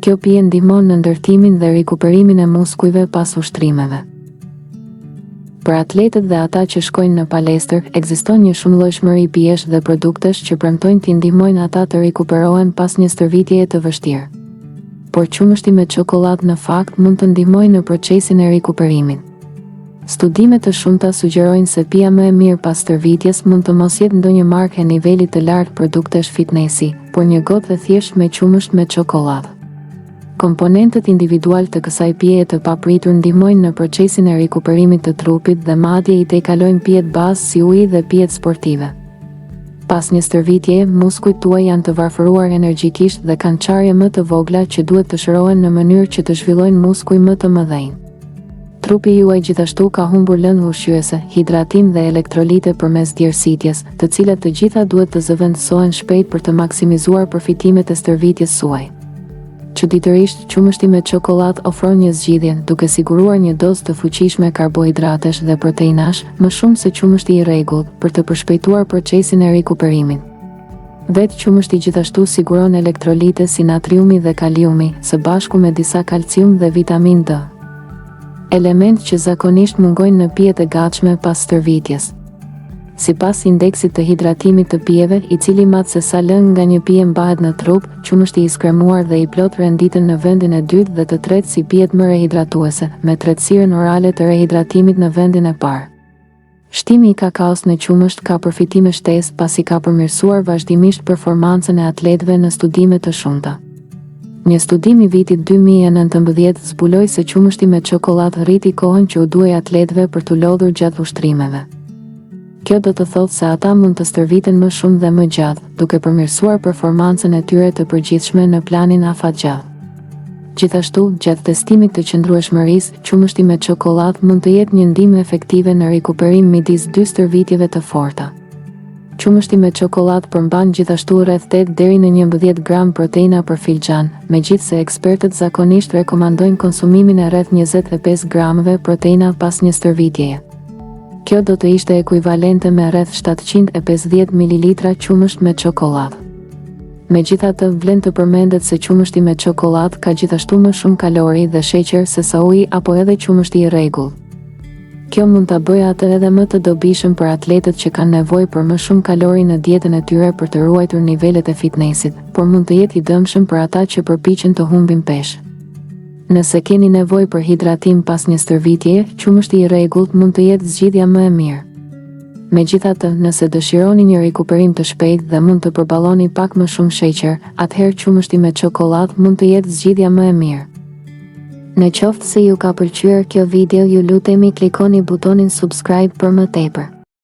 Kjo pije ndihmon në ndërtimin dhe rikuperimin e muskujve pas ushtrimeve. Për atletët dhe ata që shkojnë në palestër, ekziston një shumëllojshmëri pijesh dhe produktesh që premtojnë t'i ndihmojnë ata të rikuperohen pas një stërvitjeje të vështirë. Por qumështi me çokoladë në fakt mund të ndihmojë në procesin e rikuperimit. Studime të shumta sugjerojnë se pija më e mirë pas stërvitjes mund të mos jetë ndonjë markë e nivelit të lartë produktesh fitnesi, por një gotë e thjesht me qumësht me çokoladë. Komponentët individual të kësaj pijeje të papritur ndihmojnë në procesin e rikuperimit të trupit dhe madje i tejkalojnë pijet bazë si uji dhe pijet sportive. Pas një stërvitjeje, muskujt tuaj janë të varfëruar energjikisht dhe kanë qarje më të vogla që duhet të shërohen në mënyrë që të zhvillojnë muskuj më të mëdhenj. Trupi juaj gjithashtu ka humbur lëndë ushqyese, hidratim dhe elektrolite përmes djersitjes, të cilat të gjitha duhet të zëvendësohen shpejt për të maksimizuar përfitimet e stërvitjes suaj. Çuditërisht, qumështi me çokoladë ofron një zgjidhje, duke siguruar një dozë të fuqishme karbohidratesh dhe proteinash, më shumë se qumështi i rregullt, për të përshpejtuar procesin e rikuperimit. Vetë qumështi gjithashtu siguron elektrolite si natriumi dhe kaliumi, së bashku me disa kalcium dhe vitamin D. Element që zakonisht mungojnë në pijet e gatshme pas stërvitjes. Sipas indeksit të hidratimit të pijeve, i cili matë se sa lëng nga një pije mbahet në trup, qumështi i skremuar dhe i plot renditen në vendin e dytë dhe të tretë si pijet më rehidratuese, me tretësirën orale të rehidratimit në vendin e parë. Shtimi i kakaos në qumësht ka përfitime shtesë pasi ka përmirësuar vazhdimisht performancën e atletëve në studime të shumta. Një studim i vitit 2019 zbuloi se qumështi me çokoladë rriti kohën që u duhej atletëve për t'u lodhur gjatë ushtrimeve. Kjo do të thotë se ata mund të stërviten më shumë dhe më gjatë, duke përmirësuar performancën e tyre të përgjithshme në planin afatgjatë. Gjithashtu, gjatë testimit të qëndrueshmërisë, qumështi me çokoladë mund të jetë një ndihmë efektive në rikuperim midis dy stërvitjeve të forta. Qumështi me çokoladë përmban gjithashtu rreth 8 deri në 11 gram proteina për filxhan, megjithse ekspertët zakonisht rekomandojnë konsumimin e rreth 25 gramëve proteina pas një stërvitjeje. Kjo do të ishte ekuivalente me rreth 750 ml qumësht me çokoladë. Megjithatë, vlen të përmendet se qumështi me çokoladë ka gjithashtu më shumë kalori dhe sheqer se sa uji apo edhe qumështi i rregullt. Kjo mund ta bëjë atë edhe më të dobishëm për atletët që kanë nevojë për më shumë kalori në dietën e tyre për të ruajtur nivelet e fitnesit, por mund të jetë i dëmshëm për ata që përpiqen të humbin peshë. Nëse keni nevojë për hidratim pas një stërvitjeje, qumështi i rregullt mund të jetë zgjidhja më e mirë. Megjithatë, nëse dëshironi një rikuperim të shpejtë dhe mund të përballoni pak më shumë sheqer, atëherë qumështi me çokoladë mund të jetë zgjidhja më e mirë. Në qoftë se ju ka pëlqyer kjo video, ju lutemi klikoni butonin subscribe për më tepër.